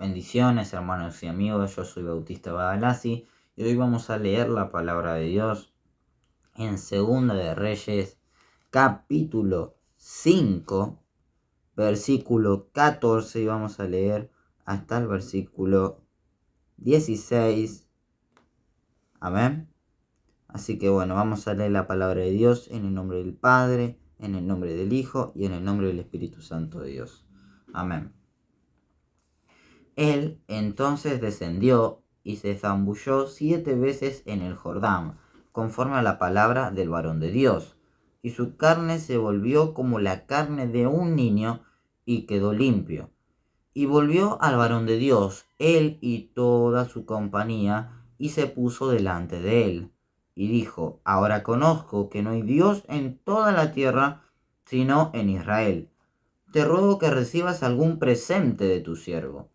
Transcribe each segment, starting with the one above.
Bendiciones, hermanos y amigos, yo soy Bautista Badalasi y hoy vamos a leer la palabra de Dios en Segunda de Reyes, capítulo 5, versículo 14, y vamos a leer hasta el versículo 16. Amén. Así que bueno, vamos a leer la palabra de Dios en el nombre del Padre, en el nombre del Hijo y en el nombre del Espíritu Santo de Dios. Amén. Él entonces descendió y se zambulló 7 veces en el Jordán, conforme a la palabra del varón de Dios, y su carne se volvió como la carne de un niño, y quedó limpio. Y volvió al varón de Dios, él y toda su compañía, y se puso delante de él, y dijo: Ahora conozco que no hay Dios en toda la tierra, sino en Israel. Te ruego que recibas algún presente de tu siervo.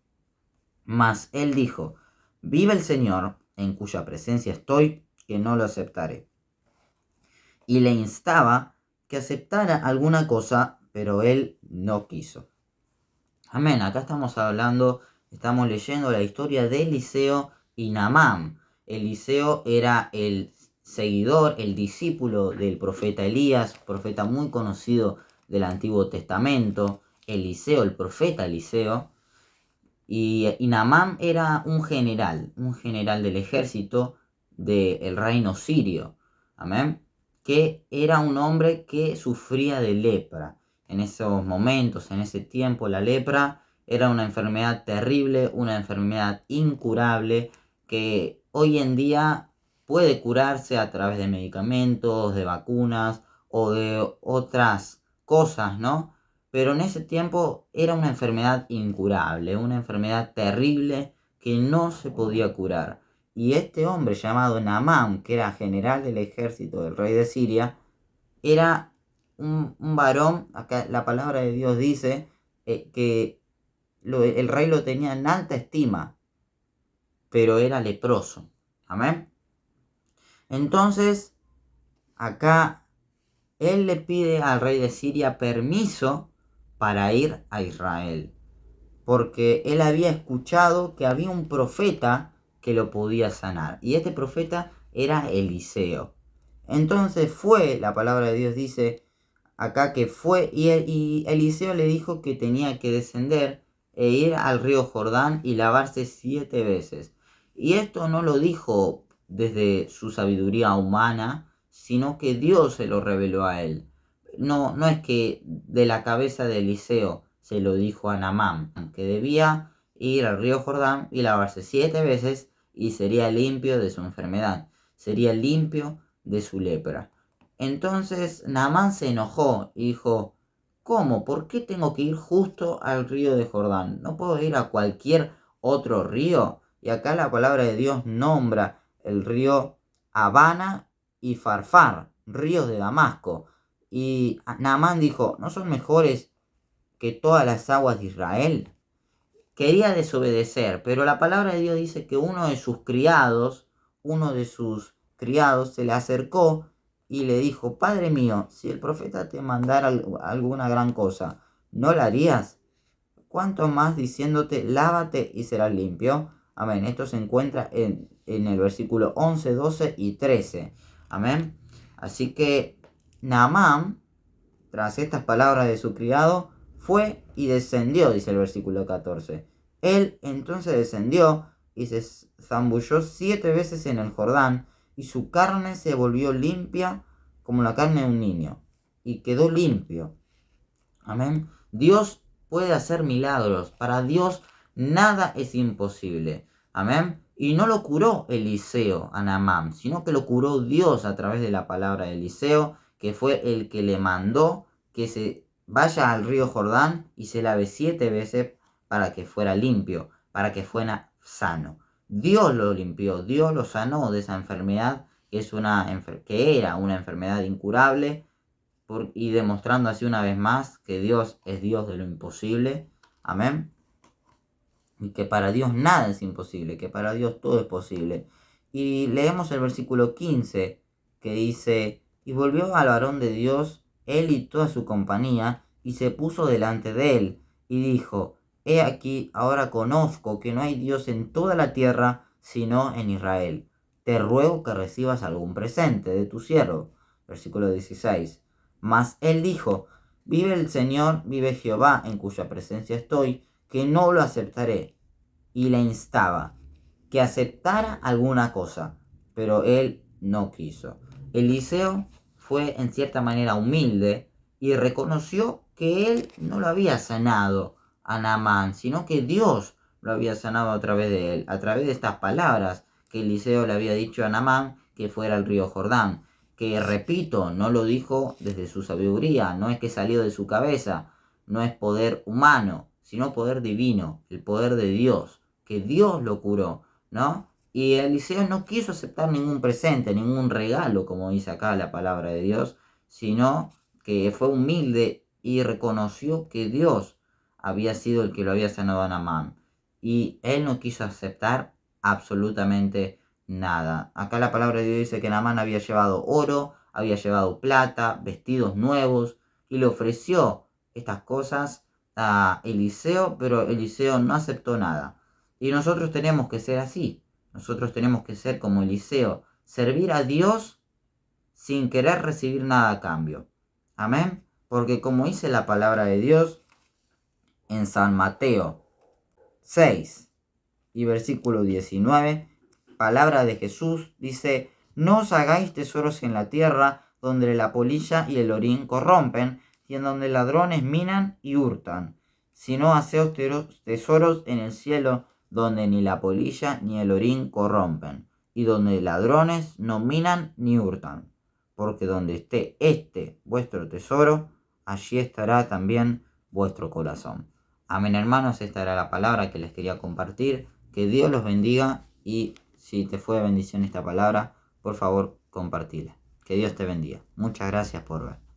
Mas él dijo: Vive el Señor, en cuya presencia estoy, que no lo aceptaré. Y le instaba que aceptara alguna cosa, pero él no quiso. Amén. Acá estamos leyendo la historia de Eliseo y Naamán. Eliseo era el seguidor, el discípulo del profeta Elías, profeta muy conocido del Antiguo Testamento. El profeta Eliseo. Y Naamán era un general del ejército del reino sirio. Amén. Que era un hombre que sufría de lepra. En esos momentos, en ese tiempo, la lepra era una enfermedad terrible, una enfermedad incurable, que hoy en día puede curarse a través de medicamentos, de vacunas o de otras cosas, ¿no? Pero en ese tiempo era una enfermedad incurable, una enfermedad terrible que no se podía curar. Y este hombre llamado Naamán, que era general del ejército del rey de Siria, era un varón. Acá la palabra de Dios dice que el rey lo tenía en alta estima, pero era leproso. Amén. Entonces, acá él le pide al rey de Siria permiso para ir a Israel, porque él había escuchado que había un profeta que lo podía sanar, y este profeta era Eliseo. Entonces la palabra de Dios dice acá que fue, y Eliseo le dijo que tenía que descender e ir al río Jordán y lavarse 7 veces. Y esto no lo dijo desde su sabiduría humana, sino que Dios se lo reveló a él. No es que de la cabeza de Eliseo se lo dijo a Naamán, que debía ir al río Jordán y lavarse 7 veces y sería limpio de su enfermedad, sería limpio de su lepra. Entonces Naamán se enojó y dijo: ¿Cómo? ¿Por qué tengo que ir justo al río de Jordán? ¿No puedo ir a cualquier otro río? Y acá la palabra de Dios nombra el río Habana y Farfar, ríos de Damasco. Y Naamán dijo: ¿no son mejores que todas las aguas de Israel? Quería desobedecer, pero la palabra de Dios dice que uno de sus criados se le acercó y le dijo: Padre mío, si el profeta te mandara alguna gran cosa, ¿no la harías? ¿Cuánto más diciéndote: lávate y serás limpio? Amén. Esto se encuentra en el versículo 11, 12 y 13. Amén. Así que Naamán, tras estas palabras de su criado, fue y descendió, dice el versículo 14. Él entonces descendió y se zambulló 7 veces en el Jordán, y su carne se volvió limpia como la carne de un niño, y quedó limpio. Amén. Dios puede hacer milagros. Para Dios nada es imposible. Amén. Y no lo curó Eliseo a Naamán, sino que lo curó Dios a través de la palabra de Eliseo, que fue el que le mandó que se vaya al río Jordán y se lave 7 veces para que fuera limpio, para que fuera sano. Dios lo limpió, Dios lo sanó de esa enfermedad que era una enfermedad incurable, y demostrando así una vez más que Dios es Dios de lo imposible. Amén. Y que para Dios nada es imposible, que para Dios todo es posible. Y leemos el versículo 15, que dice: Y volvió al varón de Dios, él y toda su compañía, y se puso delante de él, y dijo: he aquí, ahora conozco que no hay Dios en toda la tierra, sino en Israel. Te ruego que recibas algún presente de tu siervo. Versículo 16. Mas él dijo, vive el Señor, vive Jehová, en cuya presencia estoy, que no lo aceptaré. Y le instaba que aceptara alguna cosa, pero él no quiso. Eliseo fue en cierta manera humilde y reconoció que él no lo había sanado a Naamán, sino que Dios lo había sanado a través de él, a través de estas palabras que Eliseo le había dicho a Naamán que fuera al río Jordán, que repito, no lo dijo desde su sabiduría, no es que salió de su cabeza, no es poder humano, sino poder divino, el poder de Dios, que Dios lo curó, ¿no? Y Eliseo no quiso aceptar ningún presente, ningún regalo, como dice acá la palabra de Dios, sino que fue humilde y reconoció que Dios había sido el que lo había sanado a Naamán. Y él no quiso aceptar absolutamente nada. Acá la palabra de Dios dice que Naamán había llevado oro, había llevado plata, vestidos nuevos, y le ofreció estas cosas a Eliseo, pero Eliseo no aceptó nada. Y nosotros tenemos que ser así. Nosotros tenemos que ser como Eliseo, servir a Dios sin querer recibir nada a cambio. Amén. Porque como dice la palabra de Dios en San Mateo 6 y versículo 19, palabra de Jesús dice, no os hagáis tesoros en la tierra, donde la polilla y el orín corrompen, y en donde ladrones minan y hurtan, sino haceos tesoros en el cielo, donde ni la polilla ni el orín corrompen, y donde ladrones no minan ni hurtan. Porque donde esté vuestro tesoro, allí estará también vuestro corazón. Amén, hermanos, esta era la palabra que les quería compartir. Que Dios los bendiga y si te fue de bendición esta palabra, por favor, compartila. Que Dios te bendiga. Muchas gracias por ver.